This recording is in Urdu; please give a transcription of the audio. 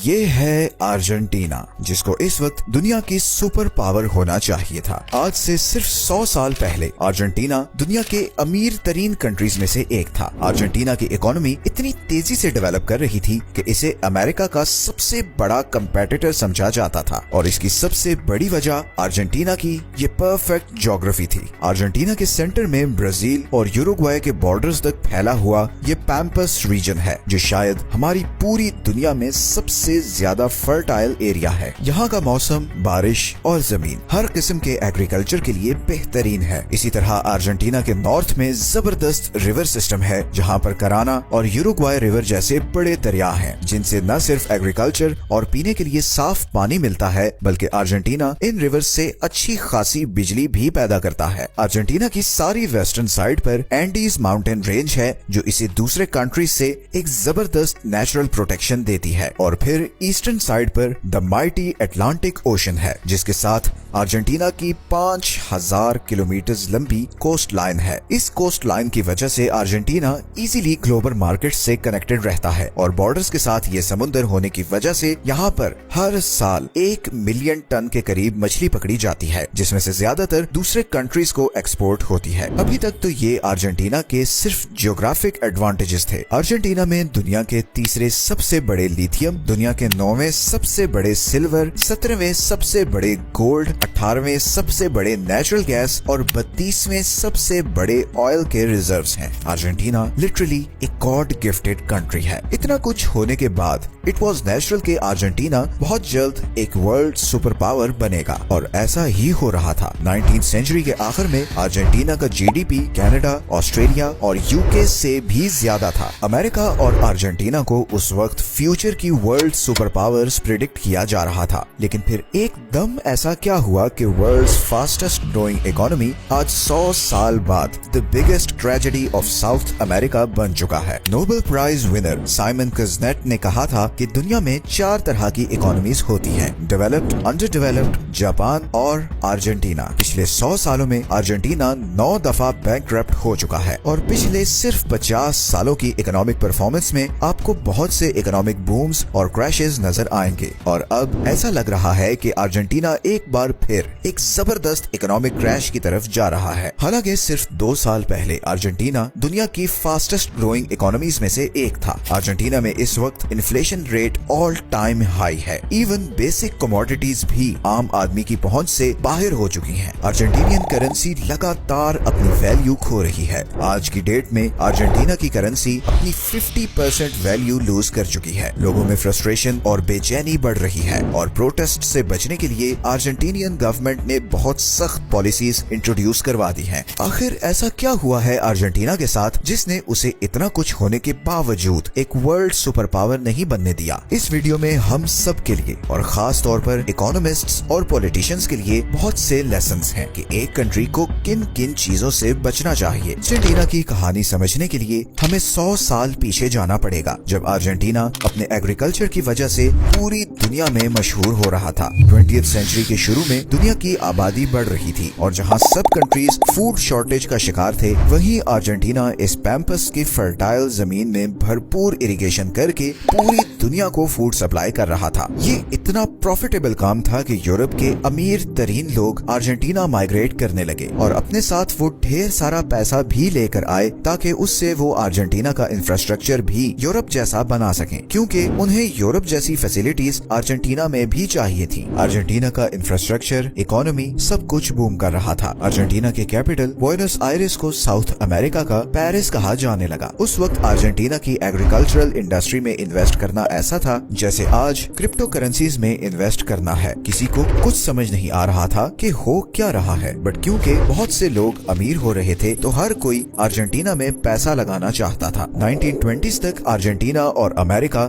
یہ ہے ارجنٹینا، جس کو اس وقت دنیا کی سپر پاور ہونا چاہیے تھا۔ آج سے صرف 100 سال پہلے ارجنٹینا دنیا کے امیر ترین کنٹریز میں سے ایک تھا۔ ارجنٹینا کی اکانومی اتنی تیزی سے ڈیولپ کر رہی تھی کہ اسے امریکہ کا سب سے بڑا کمپیٹیٹر سمجھا جاتا تھا، اور اس کی سب سے بڑی وجہ ارجنٹینا کی یہ پرفیکٹ جغرافی تھی۔ ارجنٹینا کے سینٹر میں برازیل اور یوروگوائے کے بارڈرز تک پھیلا ہوا یہ پیمپس ریجن ہے، جو شاید ہماری پوری دنیا میں سب سے زیادہ فرٹائل ایریا ہے۔ یہاں کا موسم، بارش اور زمین ہر قسم کے ایگریکلچر کے لیے بہترین ہے۔ اسی طرح ارجنٹینا کے نارتھ میں زبردست ریور سسٹم ہے، جہاں پر کرانا اور یوروگوائے ریور جیسے بڑے دریا ہیں، جن سے نہ صرف ایگریکلچر اور پینے کے لیے صاف پانی ملتا ہے، بلکہ ارجنٹینا ان ریورز سے اچھی خاصی بجلی بھی پیدا کرتا ہے۔ ارجنٹینا کی ساری ویسٹرن سائڈ پر اینڈیز ماؤنٹین رینج ہے، جو اسے دوسرے کنٹریز سے ایک زبردست نیچرل پروٹیکشن دیتی ہے، اور پھر ایسٹرن سائڈ پر دا مائٹی اٹلانٹک اوشن ہے، جس کے ساتھ ارجنٹینا کی 5000 کلومیٹرز لمبی کوسٹ لائن ہے۔ اس کوسٹ لائن کی وجہ سے ارجنٹینا ایزیلی گلوبل مارکیٹ سے کنیکٹڈ رہتا ہے، اور بارڈرز کے ساتھ یہ سمندر ہونے کی وجہ سے یہاں پر ہر سال 1 ملین ٹن کے قریب مچھلی پکڑی جاتی ہے، جس میں سے زیادہ تر دوسرے کنٹریز کو ایکسپورٹ ہوتی ہے۔ ابھی تک تو یہ ارجنٹینا کے صرف جیوگرافک ایڈوانٹیجز تھے۔ ارجنٹینا میں دنیا کے تیسرے سب سے بڑے لیتھیم، دنیا کے 9ویں سب سے بڑے سلور، 17ویں سب سے بڑے گولڈ، 18ویں سب سے بڑے نیچرل گیس اور 32ویں سب سے بڑے آئل کے ریزروز ہیں۔ ارجنٹینا لٹرلی ایک گاڈ گفٹڈ کنٹری ہے۔ اتنا کچھ ہونے کے بعد اٹ واز نیچرل کہ ارجنٹینا بہت جلد ایک ورلڈ سپر پاور بنے گا، اور ایسا ہی ہو رہا تھا۔ 19 سینچری کے آخر میں ارجنٹینا کا G D P Canada, Australia اور یو کے سے بھی زیادہ تھا۔ امریکہ اور ارجنٹینا کو اس وقت فیوچر کی ورلڈ سپر پاورز پریڈکٹ کیا جا رہا تھا، لیکن پھر ایک دم ایسا کیا ہوا کہ ورلڈز فاسٹسٹ گروئنگ اکانومی آج 100 سال بعد the biggest tragedy of South America بن چکا ہے۔ Nobel prize winner Simon Kuznets نے کہا تھا کہ دنیا میں 4 طرح کی اکانومیز ہوتی ہیں: ڈیولپڈ، انڈر ڈیولپڈ، جاپان اور ارجنٹینا۔ پچھلے 100 سالوں میں ارجنٹینا 9 دفعہ بینکرپٹ ہو چکا ہے، اور پچھلے صرف 50 سالوں کی اکنامک پرفارمنس میں آپ کو بہت سے اکنامک بومز اور کریشز نظر آئیں گے، اور اب ایسا لگ رہا ہے کہ ارجنٹینا ایک بار پھر ایک زبردست اکنامک کریش کی طرف جا رہا ہے۔ حالانکہ صرف 2 سال پہلے ارجنٹینا دنیا کی فاسٹسٹ گروئنگ اکانومیز میں سے ایک تھا۔ ارجنٹینا میں اس وقت inflation rate all time high ہے، ایون بیسک کموڈیٹیز بھی عام آدمی کی پہنچ سے باہر ہو چکی ہیں۔ ارجنٹینین کرنسی لگاتار اپنی ویلیو کھو رہی ہے۔ آج کی ڈیٹ میں ارجنٹینا کی کرنسی اپنی 50% ویلیو لوز کر چکی ہے۔ لوگوں میں فرسٹریشن اور بے چینی بڑھ رہی ہے، اور پروٹیسٹ سے بچنے کے لیے ارجنٹینین گورنمنٹ نے بہت سخت پالیسیز انٹروڈیوس کروا دی ہیں۔ آخر ایسا کیا ہوا ہے ارجنٹینا کے ساتھ جس نے اسے اتنا کچھ ہونے کے باوجود ایک ورلڈ سپر پاور نہیں بننے دیا؟ اس ویڈیو میں ہم سب کے لیے، اور خاص طور پر اکانومسٹس اور پولیٹیشینز کے لیے، بہت سے لیسنز ہیں کہ ایک کنٹری کو کن کن چیزوں سے بچنا چاہیے۔ ارجنٹینا کی کہانی سمجھنے کے لیے ہمیں 100 سال پیچھے جانا پڑے گا، جب ارجنٹینا اپنے ایگریکلچر کی وجہ سے پوری دنیا میں مشہور ہو رہا تھا۔ 20th سینچری کے شروع میں دنیا کی آبادی بڑھ رہی تھی، اور جہاں سب کنٹریز فوڈ شارٹیج کا شکار تھے، وہیں ارجنٹینا اس پیمپس کی فرٹائل زمین میں بھرپور اریگیشن کر کے پوری دنیا کو فوڈ سپلائی کر رہا تھا۔ یہ اتنا پروفیٹیبل کام تھا کہ یورپ کے امیر ترین لوگ ارجنٹینا مائگریٹ کرنے لگے، اور اپنے ساتھ وہ ڈھیر سارا پیسہ بھی لے کر آئے تاکہ اس سے وہ ارجنٹینا کا انفراسٹرکچر بھی یورپ جیسا بنا سکیں، کیونکہ انہیں یورپ جیسی فیسلٹیز ارجنٹینا میں بھی چاہیے تھی۔ ارجنٹینا کا انفراسٹرکچر، اکانومی، سب کچھ بوم کر رہا تھا۔ ارجنٹینا کے کیپٹل بوئنس آئرس کو ساؤتھ امریکہ کا پیرس کہا جانے لگا۔ اس وقت ارجنٹینا کی ایگریکلچرل انڈسٹری میں انویسٹ کرنا ایسا تھا جیسے آج کرپٹو کرنسیز میں انویسٹ کرنا ہے۔ کسی کو کچھ سمجھ نہیں آ رہا تھا کہ ہو کیا رہا ہے، بٹ کیونکہ بہت سے لوگ امیر ہو رہے تھے تو ہر کوئی ارجنٹینا میں پیسہ لگانا چاہتا تھا۔ 1920s تک ارجنٹینا اور امریکہ